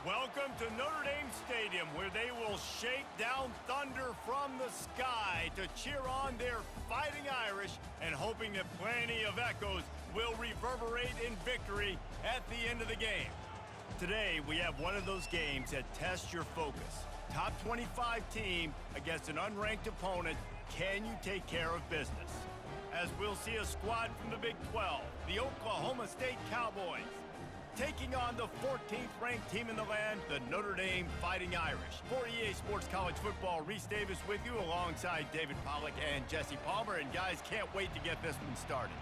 Welcome to Notre Dame Stadium, where they will shake down thunder from the sky to cheer on their Fighting Irish and hoping that plenty of echoes will reverberate in victory at the end of the game. Today, we have one of those games that tests your focus. Top 25 team against an unranked opponent. Can you take care of business? As we'll see a squad from the Big 12, the Oklahoma State Cowboys, taking on the 14th ranked team in the land, the Notre Dame Fighting Irish. For EA Sports College Football, Reese Davis with you alongside David Pollack and Jesse Palmer. And guys, can't wait to get this one started.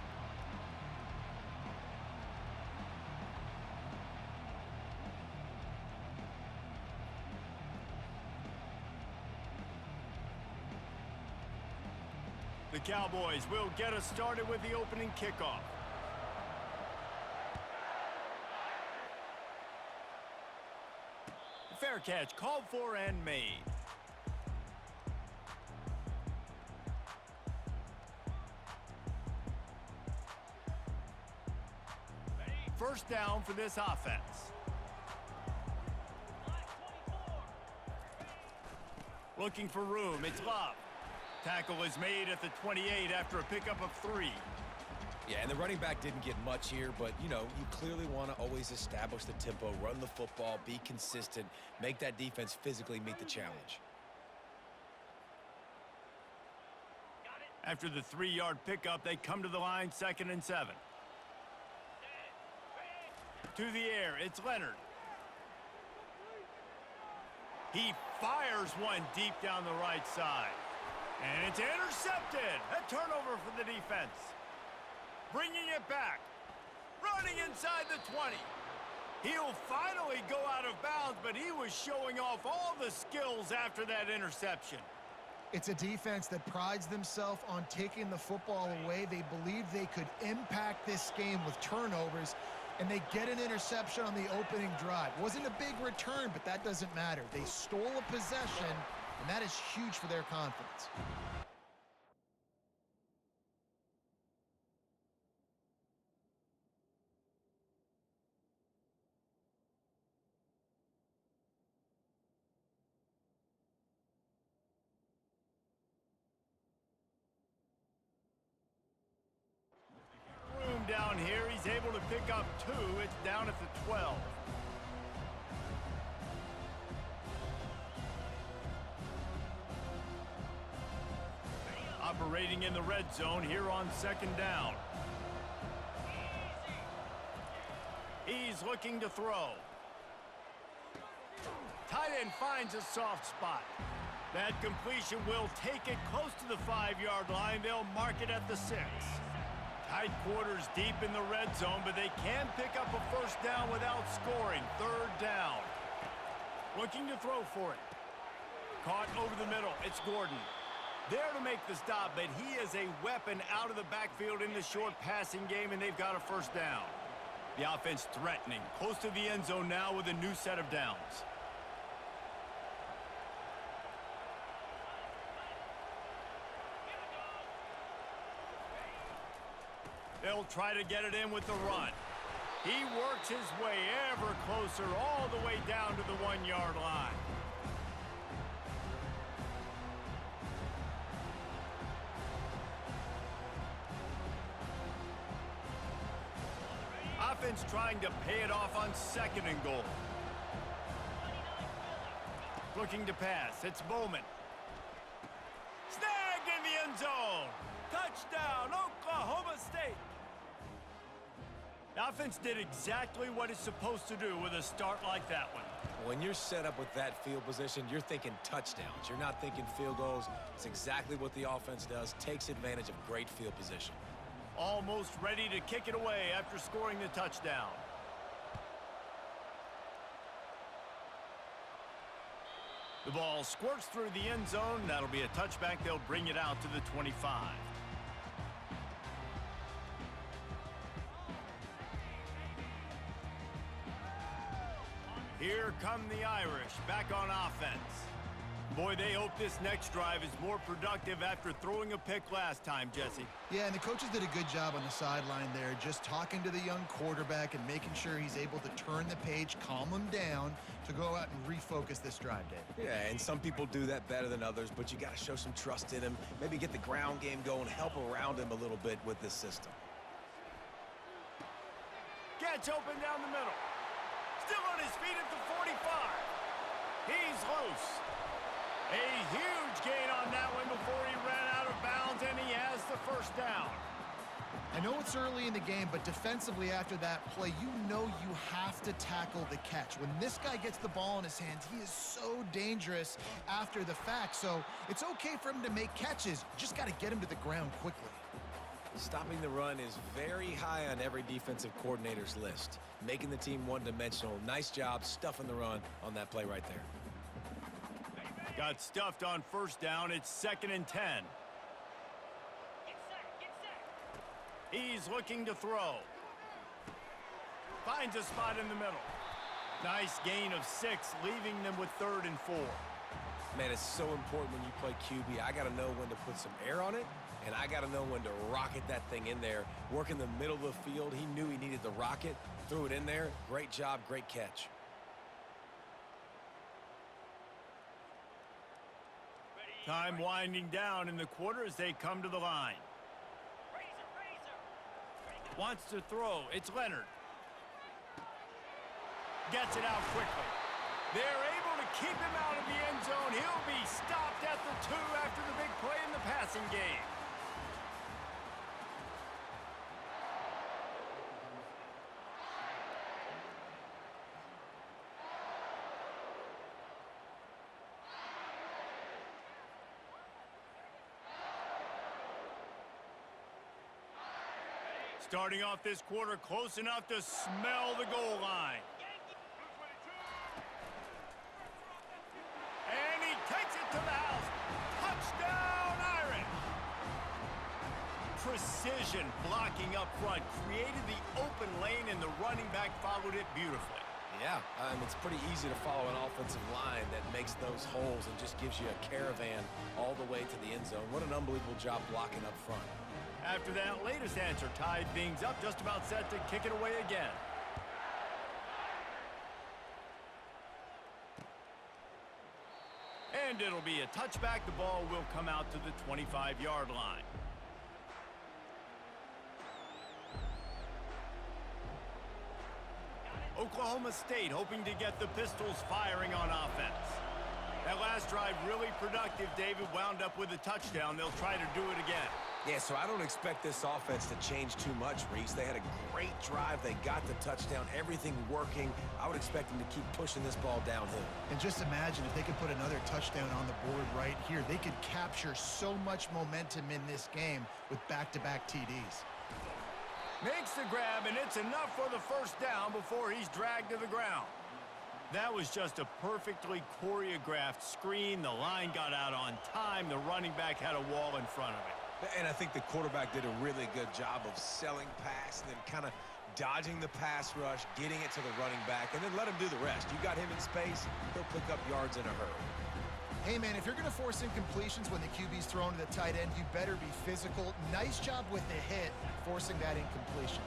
The Cowboys will get us started with the opening kickoff. Fair catch called for and made. First down for this offense. Looking for room, it's Love. Tackle is made at the 28 after a pickup of 3. Yeah, and the running back didn't get much here, but, you clearly want to always establish the tempo, run the football, be consistent, make that defense physically meet the challenge. After the 3-yard pickup, they come to the line, 2nd and 7. To the air, it's Leonard. He fires one deep down the right side. And it's intercepted. A turnover for the defense. Bringing it back. Running inside the 20. He'll finally go out of bounds, but he was showing off all the skills after that interception. It's a defense that prides themselves on taking the football away. They believe they could impact this game with turnovers, and they get an interception on the opening drive. Wasn't a big return, but that doesn't matter. They stole a possession, and that is huge for their confidence. Room down here, he's able to pick up 2. It's down at the 12. Operating in the red zone here on 2nd down. He's looking to throw. Tight end finds a soft spot. That completion will take it close to the 5-yard line. They'll mark it at the 6. Tight quarters deep in the red zone, but they can pick up a first down without scoring. 3rd down. Looking to throw for it. Caught over the middle. It's Gordon. There to make the stop, but he is a weapon out of the backfield in the short passing game, and they've got a first down. The offense threatening. Close to the end zone now with a new set of downs. They'll try to get it in with the run. He works his way ever closer all the way down to the 1-yard line. Offense trying to pay it off on 2nd and goal. Looking to pass. It's Bowman. Snagged in the end zone. Touchdown, Oklahoma State. The offense did exactly what it's supposed to do with a start like that one. When you're set up with that field position, you're thinking touchdowns. You're not thinking field goals. It's exactly what the offense does. Takes advantage of great field position. Almost ready to kick it away after scoring the touchdown. The ball squirts through the end zone. That'll be a touchback. They'll bring it out to the 25. Here come the Irish back on offense. Boy, they hope this next drive is more productive after throwing a pick last time, Jesse. Yeah, and the coaches did a good job on the sideline there, just talking to the young quarterback and making sure he's able to turn the page, calm him down to go out and refocus this drive, Dave. Yeah, and some people do that better than others, but you got to show some trust in him. Maybe get the ground game going, help around him a little bit with this system. Gets open down the middle. Still on his feet at the 45. He's loose. A huge gain on that one before he ran out of bounds, and he has the first down. I know it's early in the game, but defensively after that play, you know you have to tackle the catch. When this guy gets the ball in his hands, he is so dangerous after the fact. So it's okay for him to make catches. You just got to get him to the ground quickly. Stopping the run is very high on every defensive coordinator's list. Making the team one-dimensional. Nice job stuffing the run on that play right there. Got stuffed on first down. It's 2nd and 10. He's looking to throw. Finds a spot in the middle. Nice gain of 6, leaving them with 3rd and 4. Man, it's so important when you play QB. I got to know when to put some air on it, and I got to know when to rocket that thing in there. Work in the middle of the field. He knew he needed the rocket. Threw it in there. Great job, great catch. Time winding down in the quarter as they come to the line. Wants to throw. It's Leonard. Gets it out quickly. They're able to keep him out of the end zone. He'll be stopped at the 2 after the big play in the passing game. Starting off this quarter close enough to smell the goal line. And he takes it to the house. Touchdown, Irish! Precision blocking up front created the open lane, and the running back followed it beautifully. Yeah, it's pretty easy to follow an offensive line that makes those holes and just gives you a caravan all the way to the end zone. What an unbelievable job blocking up front. After that latest answer tied things up, just about set to kick it away again. And it'll be a touchback. The ball will come out to the 25-yard line. Oklahoma State hoping to get the Pistols firing on offense. That last drive really productive. David wound up with a touchdown. They'll try to do it again. Yeah, so I don't expect this offense to change too much, Reese. They had a great drive. They got the touchdown, everything working. I would expect them to keep pushing this ball downhill. And just imagine if they could put another touchdown on the board right here. They could capture so much momentum in this game with back-to-back TDs. Makes the grab, and it's enough for the first down before he's dragged to the ground. That was just a perfectly choreographed screen. The line got out on time. The running back had a wall in front of it. And I think the quarterback did a really good job of selling pass and then kind of dodging the pass rush, getting it to the running back, and then let him do the rest. You got him in space, he'll pick up yards in a hurry. Hey, man, if you're going to force incompletions when the QB's thrown to the tight end, you better be physical. Nice job with the hit, forcing that incompletion.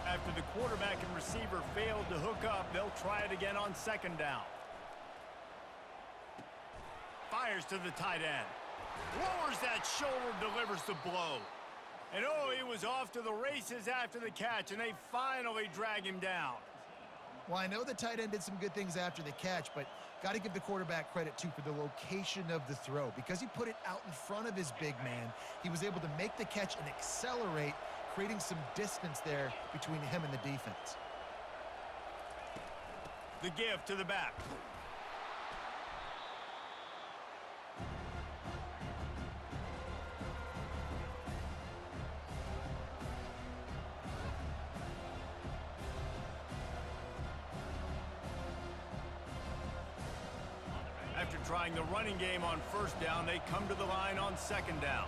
After the quarterback and receiver failed to hook up, they'll try it again on 2nd down. Fires to the tight end. Lowers that shoulder, delivers the blow. And oh, he was off to the races after the catch, and they finally drag him down. Well, I know the tight end did some good things after the catch, but got to give the quarterback credit, too, for the location of the throw. Because he put it out in front of his big man, he was able to make the catch and accelerate, creating some distance there between him and the defense. The give to the back. After trying the running game on 1st down, they come to the line on 2nd down.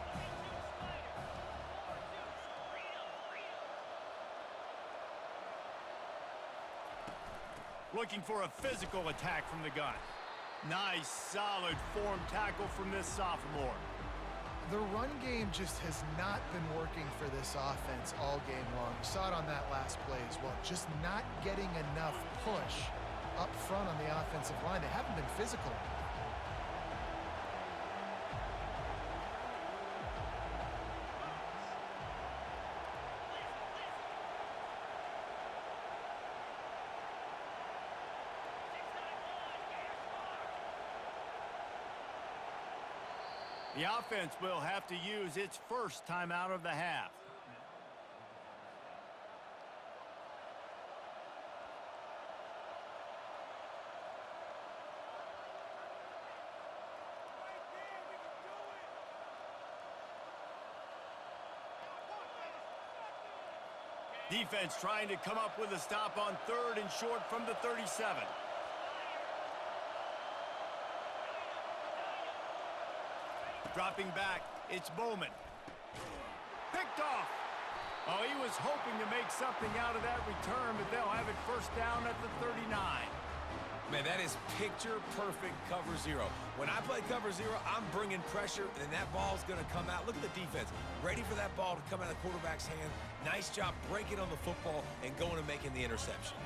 Looking for a physical attack from the gun. Nice, solid form tackle from this sophomore. The run game just has not been working for this offense all game long. You saw it on that last play as well. Just not getting enough push up front on the offensive line. They haven't been physical. The offense will have to use its first timeout of the half. Defense trying to come up with a stop on 3rd and short from the 37. Dropping back, it's Bowman. Picked off. Oh, he was hoping to make something out of that return, but they'll have it first down at the 39. Man, that is picture-perfect cover zero. When I play cover zero, I'm bringing pressure, and that ball's going to come out. Look at the defense. Ready for that ball to come out of the quarterback's hand. Nice job breaking on the football and going and making the interception.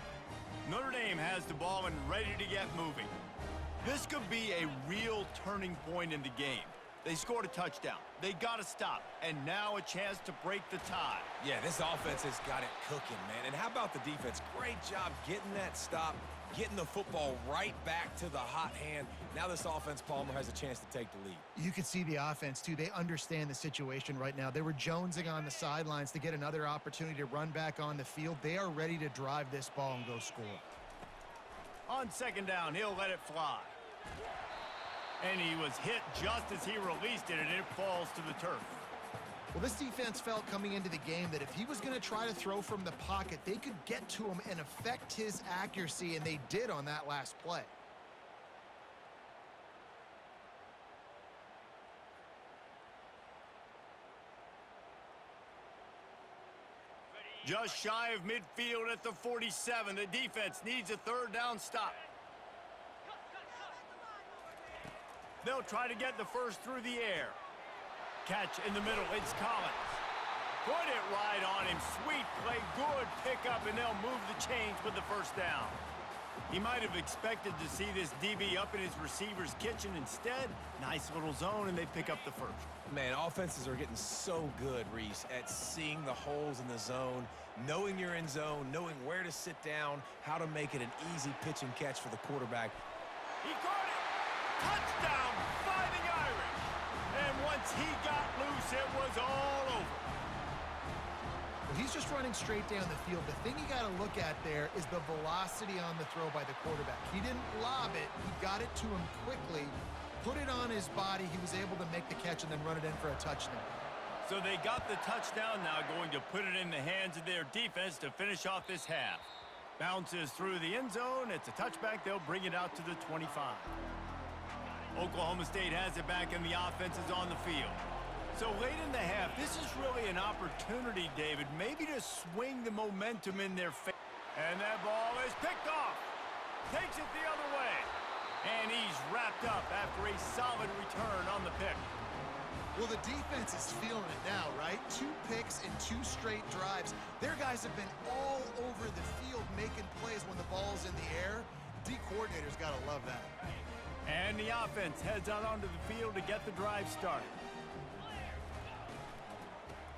Notre Dame has the ball and ready to get moving. This could be a real turning point in the game. They scored a touchdown. They got to stop. And now a chance to break the tie. Yeah, this offense has got it cooking, man. And how about the defense? Great job getting that stop, getting the football right back to the hot hand. Now this offense, Palmer, has a chance to take the lead. You could see the offense, too. They understand the situation right now. They were jonesing on the sidelines to get another opportunity to run back on the field. They are ready to drive this ball and go score. On 2nd down, he'll let it fly. And he was hit just as he released it, and it falls to the turf. Well, this defense felt coming into the game that if he was going to try to throw from the pocket, they could get to him and affect his accuracy, and they did on that last play. Just shy of midfield at the 47. The defense needs a 3rd down stop. They'll try to get the first through the air. Catch in the middle. It's Collins. Put it right on him. Sweet play. Good pickup, and they'll move the chains with the first down. He might have expected to see this DB up in his receiver's kitchen. Instead, nice little zone, and they pick up the first. Man, offenses are getting so good, Reese, at seeing the holes in the zone, knowing you're in zone, knowing where to sit down, how to make it an easy pitch and catch for the quarterback. He caught it. Touchdown, Fighting Irish. And once he got loose, it was all over. Well, he's just running straight down the field. The thing you got to look at there is the velocity on the throw by the quarterback. He didn't lob it. He got it to him quickly, put it on his body. He was able to make the catch and then run it in for a touchdown. So they got the touchdown, now going to put it in the hands of their defense to finish off this half. Bounces through the end zone. It's a touchback. They'll bring it out to the 25. Oklahoma State has it back, and the offense is on the field. So late in the half, this is really an opportunity, David, maybe to swing the momentum in their favor. And that ball is picked off. Takes it the other way. And he's wrapped up after a solid return on the pick. Well, the defense is feeling it now, right? 2 picks in 2 straight drives. Their guys have been all over the field making plays when the ball's in the air. D coordinator's got to love that. And the offense heads out onto the field to get the drive started.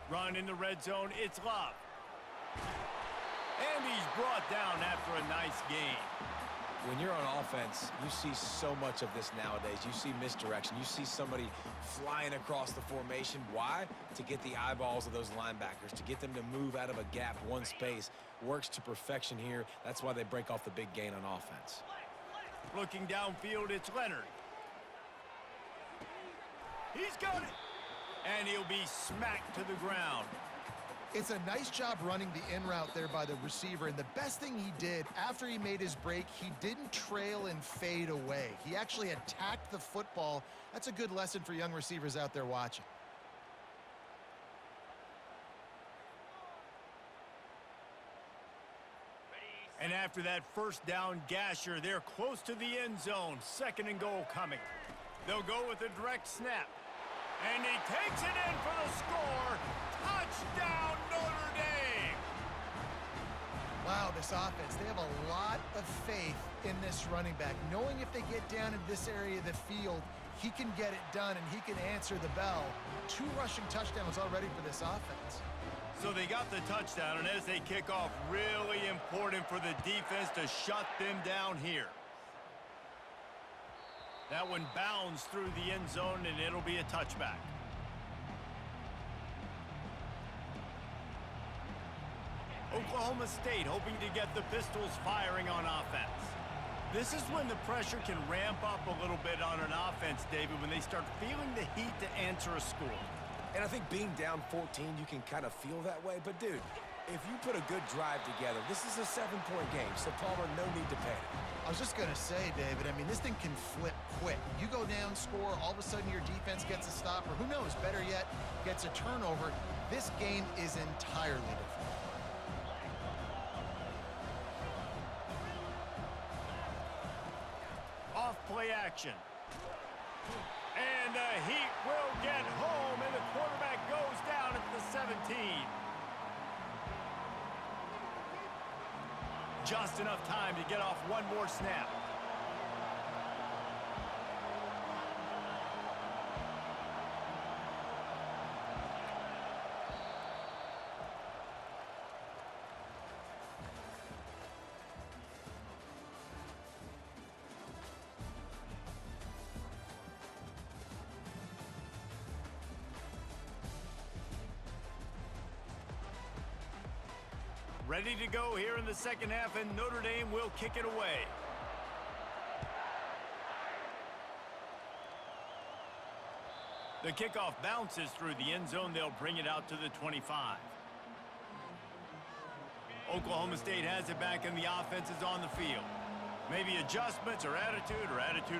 Run in the red zone, it's Love. And he's brought down after a nice gain. When you're on offense, you see so much of this nowadays. You see misdirection. You see somebody flying across the formation. Why? To get the eyeballs of those linebackers, to get them to move out of a gap, one space. Works to perfection here. That's why they break off the big gain on offense. Looking downfield, it's Leonard. He's got it. And he'll be smacked to the ground. It's a nice job running the in route there by the receiver, and the best thing he did after he made his break, he didn't trail and fade away. He actually attacked the football. That's a good lesson for young receivers out there watching. And after that first down gasher, they're close to the end zone. 2nd and goal coming. They'll go with a direct snap. And he takes it in for the score. Touchdown, Notre Dame! Wow, this offense, they have a lot of faith in this running back, knowing if they get down in this area of the field, he can get it done and he can answer the bell. 2 rushing touchdowns already for this offense. So they got the touchdown, and as they kick off, really important for the defense to shut them down here. That one bounds through the end zone, and it'll be a touchback. Oklahoma State hoping to get the Pistols firing on offense. This is when the pressure can ramp up a little bit on an offense, David, when they start feeling the heat to answer a score. And I think being down 14, you can kind of feel that way. But, dude, if you put a good drive together, this is a 7-point game, so Palmer, no need to panic. I was just going to say, David, I mean, this thing can flip quick. You go down, score, all of a sudden your defense gets a stop, or who knows, better yet, gets a turnover. This game is entirely different. Off play action. And the Heat will get home, and the quarterback goes down at the 17. Just enough time to get off one more snap. Ready to go here in the second half, and Notre Dame will kick it away. The kickoff bounces through the end zone. They'll bring it out to the 25. Oklahoma State has it back, and the offense is on the field. Maybe adjustments or attitude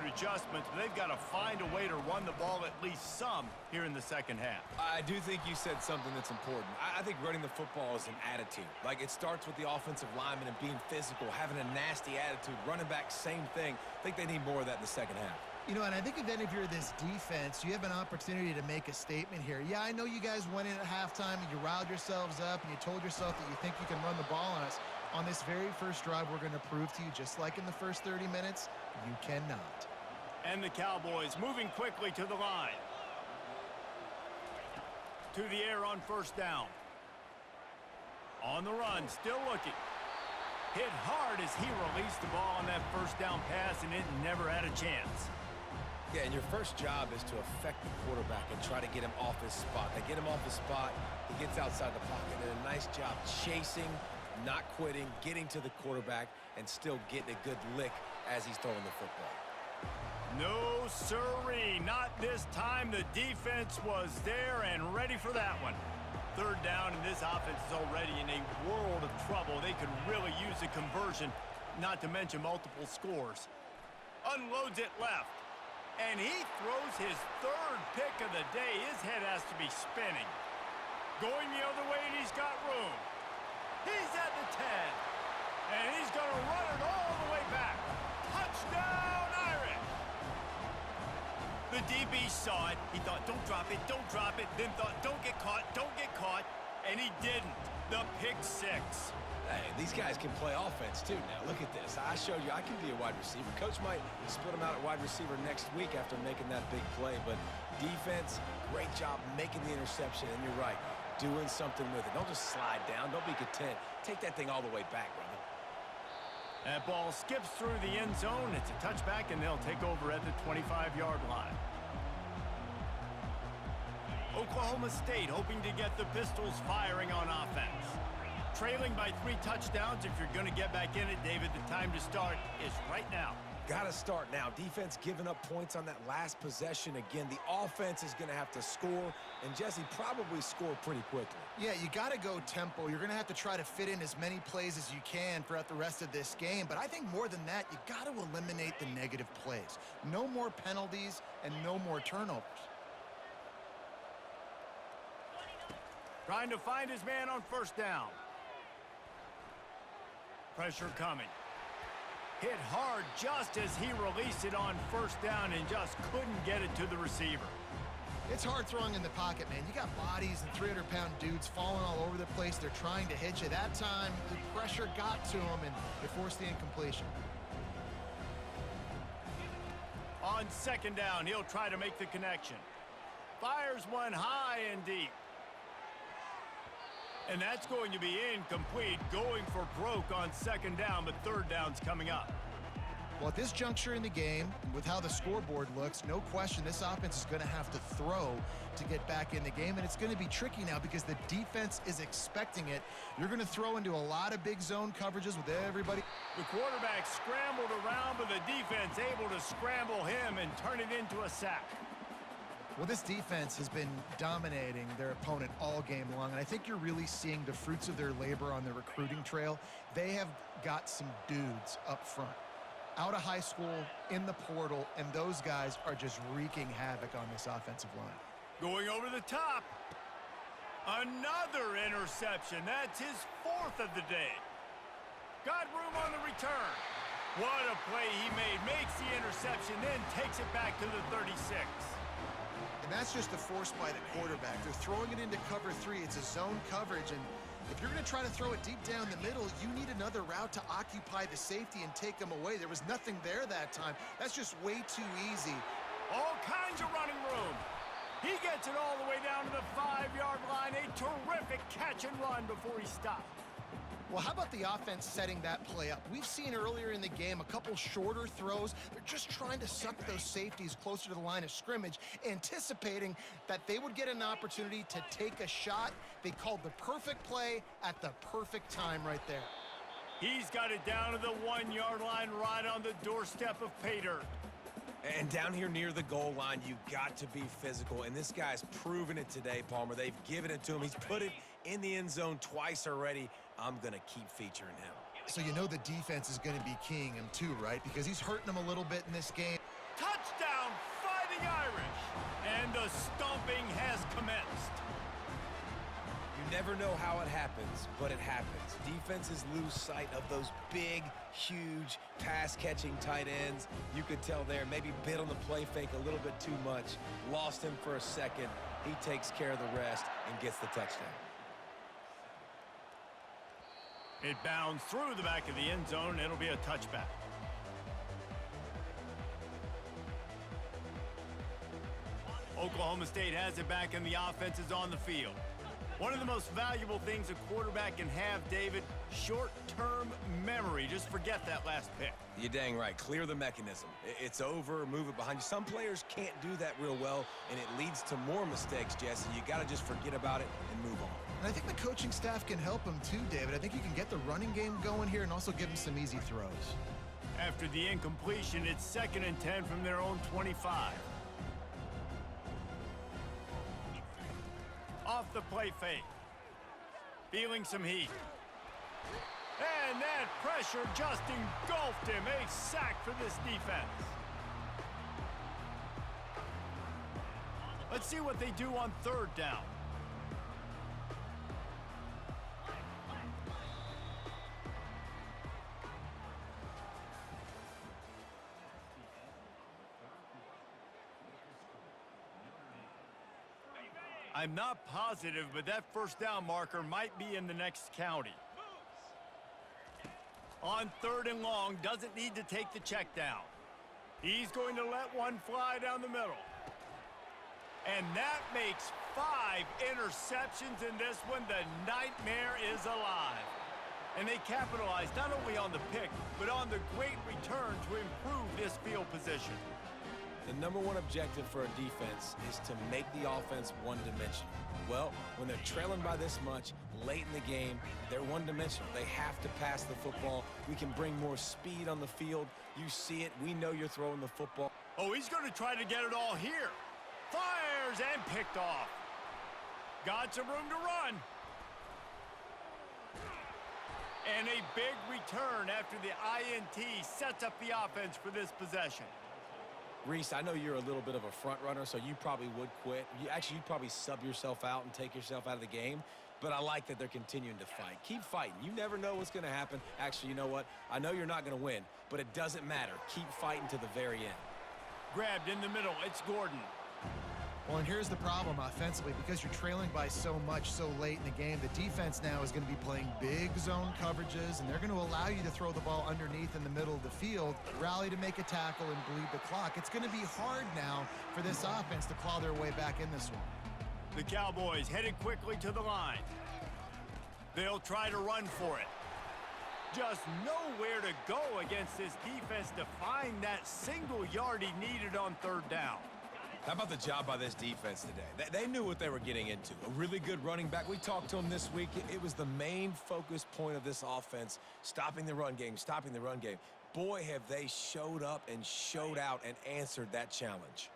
adjustments, but they've got to find a way to run the ball at least some here in the second half. I do think you said something that's important. I think running the football is an attitude. Like, it starts with the offensive lineman and being physical, having a nasty attitude. Running back, same thing. I think they need more of that in the second half. You know, and I think then if you're this defense, you have an opportunity to make a statement here. Yeah, I know you guys went in at halftime and you riled yourselves up and you told yourself that you think you can run the ball on us. On this very first drive, we're going to prove to you, just like in the first 30 minutes, you cannot. And the Cowboys moving quickly to the line. To the air on first down. On the run, still looking. Hit hard as he released the ball on that first down pass, and it never had a chance. Yeah, and your first job is to affect the quarterback and try to get him off his spot. They get him off his spot, he gets outside the pocket, and a nice job chasing, not quitting, getting to the quarterback, and still getting a good lick as he's throwing the football. No siree, not this time. The defense was there and ready for that one. Third down, and this offense is already in a world of trouble. They could really use a conversion, not to mention multiple scores. Unloads it left, and he throws his third pick of the day. His head has to be spinning. Going the other way, and he's got room. He's at the 10, and he's going to run it all the way back. Touchdown, Irish! The DB saw it. He thought, don't drop it, then thought, don't get caught, and he didn't. The pick six. Hey, these guys can play offense, too, now. Look at this. I showed you I can be a wide receiver. Coach might split him out at wide receiver next week after making that big play, but defense, great job making the interception, and you're right. Doing something with it. Don't just slide down. Don't be content. Take that thing all the way back, brother. That ball skips through the end zone. It's a touchback, and they'll take over at the 25-yard line. Oklahoma State hoping to get the Pistols firing on offense. Trailing by 3 touchdowns. If you're going to get back in it, David, the time to start is right now. Got to start now. Defense giving up points on that last possession. Again, the offense is going to have to score, and Jesse probably score pretty quickly. Yeah, you got to go tempo. You're going to have to try to fit in as many plays as you can throughout the rest of this game. But I think more than that, you got to eliminate the negative plays. No more penalties and no more turnovers. Trying to find his man on first down. Pressure coming. Hit hard just as he released it on first down and just couldn't get it to the receiver. It's hard throwing in the pocket, man. You got bodies and 300-pound dudes falling all over the place. They're trying to hit you. That time, the pressure got to him, and it forced the incompletion. On second down, he'll try to make the connection. Fires one high and deep. And that's going to be incomplete, going for broke on second down, but third down's coming up. Well, at this juncture in the game, with how the scoreboard looks, no question this offense is going to have to throw to get back in the game, and it's going to be tricky now because the defense is expecting it. You're going to throw into a lot of big zone coverages with everybody. The quarterback scrambled around, but the defense able to scramble him and turn it into a sack. Well, this defense has been dominating their opponent all game long, and I think you're really seeing the fruits of their labor on the recruiting trail. They have got some dudes up front, out of high school, in the portal, and those guys are just wreaking havoc on this offensive line. Going over the top. Another interception. That's his fourth of the day. Got room on the return. What a play he made. Makes the interception, then takes it back to the 36. And that's just the force by the quarterback. They're throwing it into cover three. It's a zone coverage, and if you're going to try to throw it deep down the middle, you need another route to occupy the safety and take them away. There was nothing there that time. That's just way too easy. All kinds of running room. He gets it all the way down to the 5-yard line. A terrific catch and run before he stopped. Well, how about the offense setting that play up? We've seen earlier in the game a couple shorter throws. They're just trying to suck those safeties closer to the line of scrimmage, anticipating that they would get an opportunity to take a shot. They called the perfect play at the perfect time right there. He's got it down to the 1-yard line, right on the doorstep of pay dirt. And down here near the goal line, you got to be physical. And this guy's proven it today, Palmer. They've given it to him. He's put it in the end zone twice already. I'm going to keep featuring him. So you know the defense is going to be keying him too, right? Because he's hurting them a little bit in this game. Touchdown, Fighting Irish! And the stomping has commenced. You never know how it happens, but it happens. Defenses lose sight of those big, huge, pass-catching tight ends. You could tell there, maybe bit on the play fake a little bit too much. Lost him for a second. He takes care of the rest and gets the touchdown. It bounds through the back of the end zone, and it'll be a touchback. Oklahoma State has it back, and the offense is on the field. One of the most valuable things a quarterback can have, David, short-term memory. Just forget that last pick. You're dang right. Clear the mechanism. It's over, move it behind you. Some players can't do that real well, and it leads to more mistakes, Jesse. You got to just forget about it and move on. And I think the coaching staff can help him too, David. I think you can get the running game going here and also give him some easy throws. After the incompletion, it's 2nd and 10 from their own 25. Off the play fake. Feeling some heat. And that pressure just engulfed him. A sack for this defense. Let's see what they do on 3rd down. I'm not positive, but that 1st down marker might be in the next county. On 3rd and long, doesn't need to take the check down. He's going to let one fly down the middle. And that makes 5 interceptions in this one. The nightmare is alive. And they capitalize not only on the pick, but on the great return to improve this field position. The number one objective for a defense is to make the offense one-dimensional. Well, when they're trailing by this much, late in the game, they're one-dimensional. They have to pass the football. We can bring more speed on the field. You see it. We know you're throwing the football. Oh, he's going to try to get it all here. Fires and picked off. Got some room to run. And a big return after the INT sets up the offense for this possession. Reese, I know you're a little bit of a front runner, so you probably would quit. You'd probably sub yourself out and take yourself out of the game. but I like that they're continuing to fight. Keep fighting. You never know what's going to happen. Actually, you know what? I know you're not going to win, but it doesn't matter. Keep fighting to the very end. Grabbed in the middle. It's Gordon. Well, and here's the problem offensively. Because you're trailing by so much so late in the game, the defense now is going to be playing big zone coverages, and they're going to allow you to throw the ball underneath in the middle of the field, rally to make a tackle, and bleed the clock. It's going to be hard now for this offense to claw their way back in this one. The Cowboys headed quickly to the line. They'll try to run for it. Just nowhere to go against this defense to find that single yard he needed on third down. How about the job by this defense today? They knew what they were getting into. A really good running back. We talked to him this week. It was the main focus point of this offense, stopping the run game, stopping the run game. Boy, have they showed up and showed out and answered that challenge.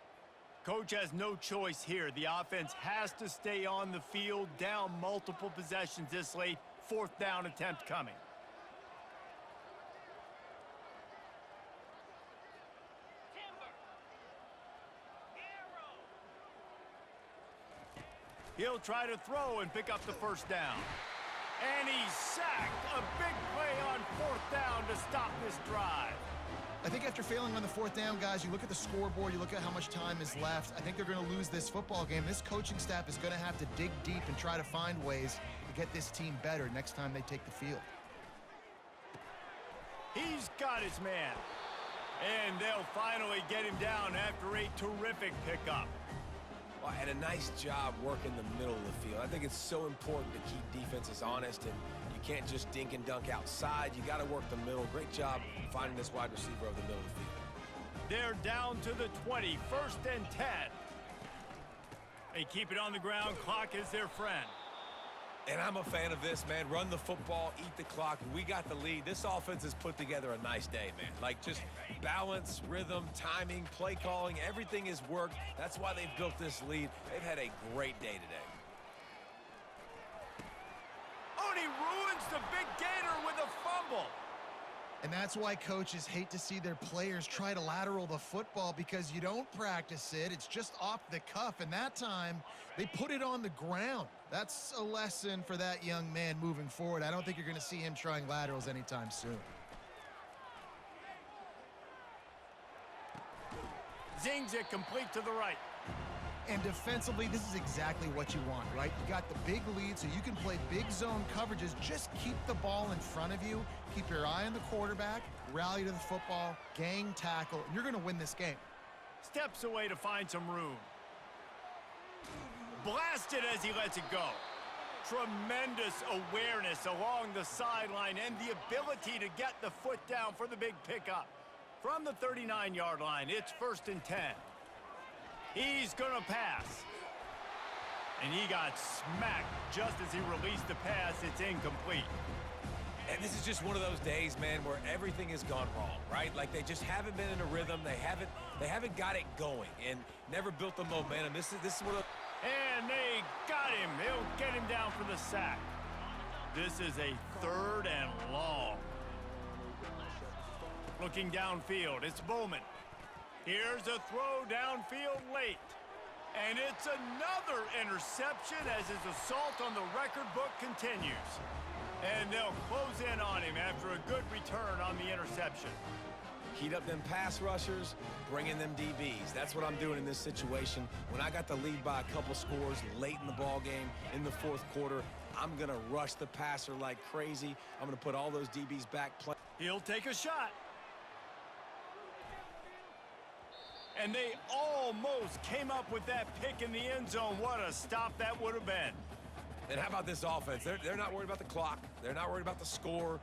Coach has no choice here. The offense has to stay on the field, down multiple possessions this late. Fourth down attempt coming. He'll try to throw and pick up the first down. And he's sacked. A big play on fourth down to stop this drive. I think after failing on the fourth down, guys, you look at the scoreboard, you look at how much time is left. I think they're going to lose this football game. This coaching staff is going to have to dig deep and try to find ways to get this team better next time they take the field. He's got his man. And they'll finally get him down after a terrific pickup. Well, and a nice job working the middle of the field. I think it's so important to keep defenses honest, and you can't just dink and dunk outside. You got to work the middle. Great job finding this wide receiver over the middle of the field. They're down to the 20, 1st and 10. They keep it on the ground. Clock is their friend. And I'm a fan of this, man. Run the football, eat the clock. We got the lead. This offense has put together a nice day, man. Like, just balance, rhythm, timing, play calling, everything has worked. That's why they've built this lead. They've had a great day today. Oh, and he ruins the big gator with a fumble. And that's why coaches hate to see their players try to lateral the football, because you don't practice it. It's just off the cuff. And that time, they put it on the ground. That's a lesson for that young man moving forward. I don't think you're going to see him trying laterals anytime soon. Zings it complete to the right. And defensively, this is exactly what you want, right? You got the big lead, so you can play big zone coverages. Just keep the ball in front of you. Keep your eye on the quarterback. Rally to the football. Gang tackle. And you're going to win this game. Steps away to find some room. Blasted as he lets it go. Tremendous awareness along the sideline and the ability to get the foot down for the big pickup. From the 39-yard line, it's 1st and 10. He's going to pass. And he got smacked just as he released the pass. It's incomplete. And this is just one of those days, man, where everything has gone wrong, right? Like, they just haven't been in a rhythm. They haven't got it going and never built the momentum. This is one of the... And they got him. He'll get him down for the sack. This is a 3rd and long. Looking downfield, it's Bowman. Here's a throw downfield late. And it's another interception as his assault on the record book continues. And they'll close in on him after a good return on the interception. Heat up them pass rushers, bring in them DBs. That's what I'm doing in this situation. When I got the lead by a couple scores late in the ball game, in the 4th quarter, I'm going to rush the passer like crazy. I'm going to put all those DBs back play. He'll take a shot. And they almost came up with that pick in the end zone. What a stop that would have been. And how about this offense? They're not worried about the clock. They're not worried about the score.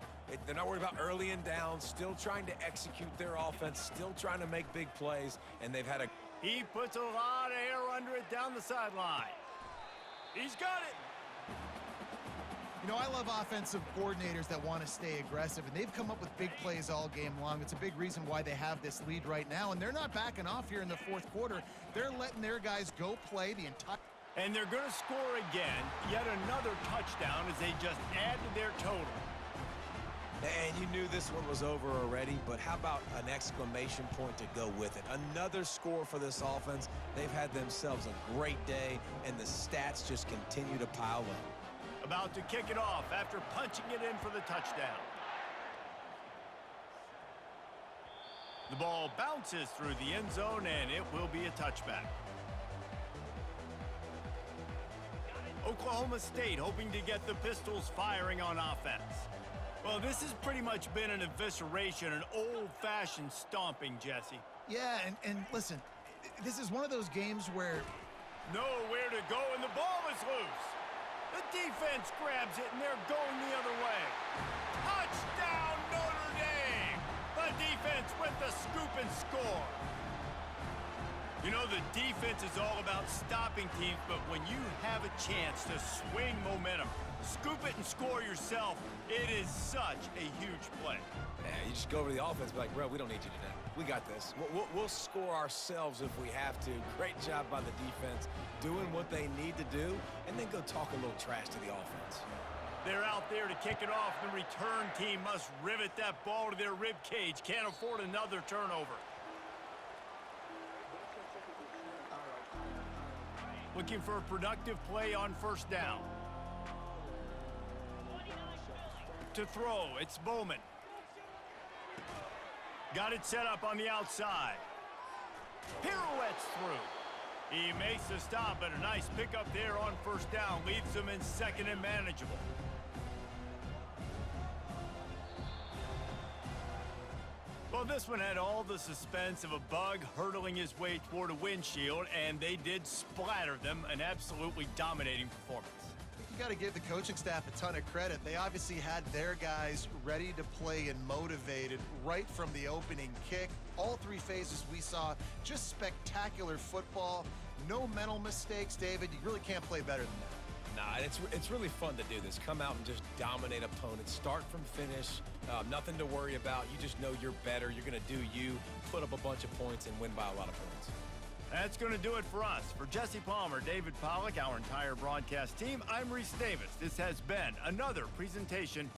They're not worried about early and down. Still trying to execute their offense. Still trying to make big plays. And they've had a... He puts a lot of air under it down the sideline. He's got it. You know, I love offensive coordinators that want to stay aggressive, and they've come up with big plays all game long. It's a big reason why they have this lead right now, and they're not backing off here in the 4th quarter. They're letting their guys go play the entire... And they're going to score again, yet another touchdown as they just add to their total. And you knew this one was over already, but how about an exclamation point to go with it? Another score for this offense. They've had themselves a great day, and the stats just continue to pile up. about to kick it off after punching it in for the touchdown. The ball bounces through the end zone, and it will be a touchback. Oklahoma State hoping to get the Pistols firing on offense. Well, this has pretty much been an evisceration, an old-fashioned stomping, Jesse. Yeah, and listen, this is one of those games where nowhere to go, and the ball is loose. The defense grabs it, and they're going the other way. Touchdown, Notre Dame! The defense with the scoop and score. You know, the defense is all about stopping teams, but when you have a chance to swing momentum, scoop it and score yourself, it is such a huge play. Yeah, you just go over to the offense and be like, bro, we don't need you today. We got this. We'll score ourselves if we have to. Great job by the defense doing what they need to do, and then go talk a little trash to the offense. They're out there to kick it off. The return team must rivet that ball to their rib cage. Can't afford another turnover. Looking for a productive play on first down. To throw, it's Bowman. Got it set up on the outside. Pirouettes through. He makes the stop, but a nice pickup there on first down. Leaves him in second and manageable. Well, this one had all the suspense of a bug hurtling his way toward a windshield, and they did splatter them. An absolutely dominating performance. you got to give the coaching staff a ton of credit. They obviously had their guys ready to play and motivated right from the opening kick. All three phases we saw, just spectacular football. No mental mistakes, David. You really can't play better than that. Nah, it's really fun to do this. Come out and just dominate opponents. Start from finish. Nothing to worry about. You just know you're better. You're going to do you, put up a bunch of points, and win by a lot of points. That's going to do it for us. For Jesse Palmer, David Pollack, our entire broadcast team, I'm Reese Davis. This has been another presentation